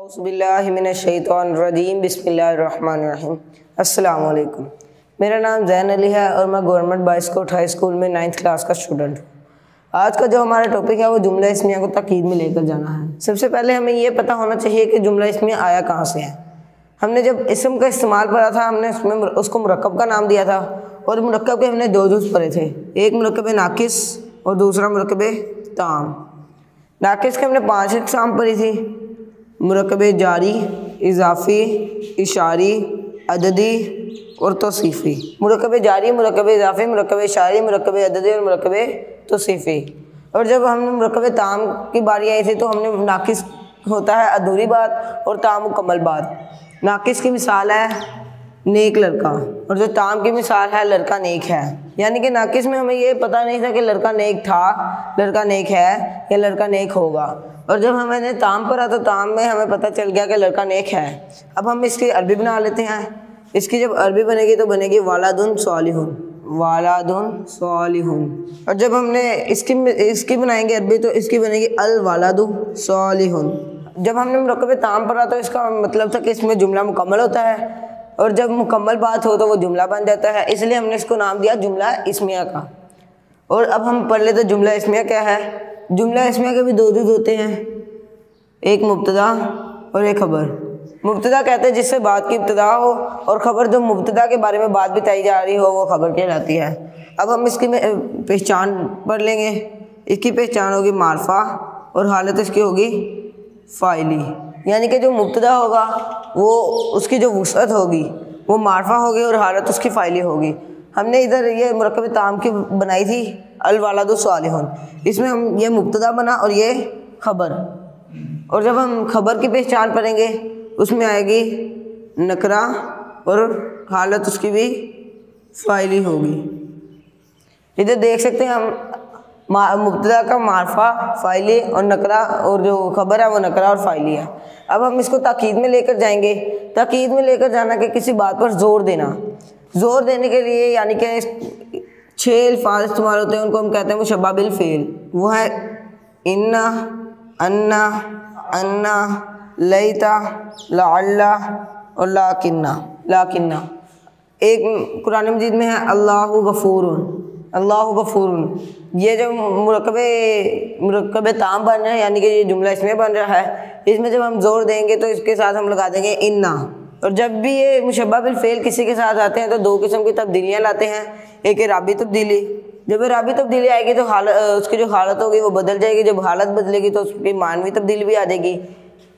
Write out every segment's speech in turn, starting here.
औज़ुबिल्लाहिमिनश्शैतानिर्रजीम बिस्मिल्लाहिर्रहमानिर्रहीम। अस्सलामु अलैकुम। मेरा नाम ज़ैन अली है और मैं government boys school high school में 9th क्लास का स्टूडेंट हूँ। आज का जो हमारा टॉपिक है वो जुमला इस्मिया को ताकीद में लेकर जाना है। सबसे पहले हमें ये पता होना चाहिए कि जुमला इस्मिया आया कहाँ से है। हमने जब इसम का इस्तेमाल पढ़ा था, हमने उसको मुरक्कब का नाम दिया था और मुरक्कब के हमने दो जुज़ पढ़े थे, एक मुरक्कब नाकिस और दूसरा मुरक्कब ताम। नाकिस के हमने 5 अक़साम पढ़ी थी: मुरक्कब जारी, इजाफ़ी, इशारी, अददी और तौसीफ़ी। मुरक्कब जारी, मुरक्कब इजाफ़ी, मुरक्कब इशारी, मुरक्कब अददी और मुरक्कब तौसीफ़ी। और जब हमने मुरक्कब ताम की बारी आई थी तो हमने नाकिस होता है अधूरी बात और ताम मुकम्मल बात। नाकिस की मिसाल है नेक लड़का और जो ताम की मिसाल है लड़का नेक है। यानी कि नाकिस में हमें ये पता नहीं था कि लड़का नेक था, लड़का नेक है या लड़का नेक होगा, और जब हमने ताम पढ़ा तो ताम में हमें पता चल गया कि लड़का नेक है। अब हम इसकी अरबी बना लेते हैं। इसकी जब अरबी बनेगी तो बनेगी वालादुन सालिहुन, वालादुन सालिहुन। और जब हमने इसकी बनाएंगे अरबी तो इसकी बनेगी अल वालादु सालिहुन। जब हमने मुरक्कब ताम पढ़ा तो इसका मतलब था कि इसमें जुमला मुकम्मल होता है और जब मुकम्मल बात हो तो वो जुमला बन जाता है, इसलिए हमने इसको नाम दिया जुमला इस्मिया का। और अब हम पढ़ लेते जुमला इस्मिया क्या है। जुमला इस्मिया के भी दो जुज़ होते हैं, एक मुब्तदा और एक खबर। मुब्तदा कहते हैं जिससे बात की इब्तिदा हो, और खबर जो मुब्तदा के बारे में बात बताई जा रही हो वो खबर कहलाती है। अब हम इसकी पहचान पढ़ लेंगे। इसकी पहचान होगी मारफा और हालत इसकी होगी फ़ाइली। यानी कि जो मुब्तदा होगा वो उसकी जो वुसअत होगी वो मारफा होगी और हालत उसकी फ़ाइली होगी। हमने इधर ये मुरक्कब ताम की बनाई थी अल वालादु सालिहुन, इसमें हम ये मुब्तदा बना और ये खबर। और जब हम खबर की पहचान पढ़ेंगे उसमें आएगी नकरा और हालत उसकी भी फ़ाइली होगी। इधर देख सकते हैं हम मुब्तदा का मारफा, फ़ाइली और नकरा, और जो खबर है वो नकरा और फ़ाइली है। अब हम इसको ताकीद में लेकर जाएंगे। ताकीद में लेकर जाना कि किसी बात पर ज़ोर देना। ज़ोर देने के लिए यानी कि 6 अल्फाज इस्तेमाल होते हैं, उनको हम कहते हैं मुशब्बह बिल फ़ेल। वो है इन्ना, अन्ना, अन्ना, लैता, लअल्ला और लाकिन्ना। लाकिन्ना एक कुरान मजीद में है अल्लाहु गफूरुन, अल्लाहु गफूरुन। ये जो मुरक्कब ताम बन रहा है यानी कि ये जुमला इसमें बन रहा है, इसमें जब हम ज़ोर देंगे तो इसके साथ हम लगा देंगे इन्ना। और जब भी ये मुशब्बह बिल फ़ेल किसी के साथ आते हैं तो दो किस्म की तब्दीलियाँ लाते हैं। एक है राबी तब्दीली। जब राबी तब्दीली आएगी तो उसकी जो हालत होगी वो बदल जाएगी। जब हालत बदलेगी तो उसकी मानवी तब्दीली भी आ जाएगी।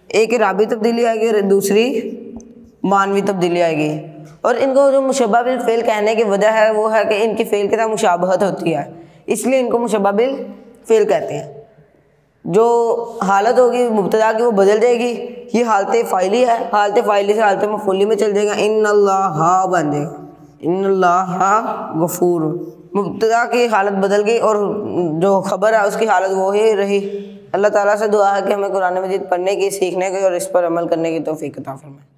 एक राबी तब्दीली आएगी और दूसरी मानवी तब्दीली आएगी। और इनको जो मुशब्बह बिल फ़ेल कहने की वजह है वो है कि इनकी फ़ेल के साथ मुशाबहत होती है, इसलिए इनको मुशब्बह बिल फ़ेल कहते हैं। जो हालत होगी मुब्तदा की वो बदल जाएगी। ये हालत फ़ाइली है, हालत फ़ाइली से हालत मफ़ूली में चल जाएगा, इन्नल्लाहा बन जाएगा, इन्नल्लाहा गफूर। मुब्तदा की हालत बदल गई और जो खबर है उसकी हालत वो ही रही। अल्लाह ताला से दुआ है कि हमें कुरान मजीद पढ़ने की, सीखने की और इस पर अमल करने की तौफीक अता फरमाए।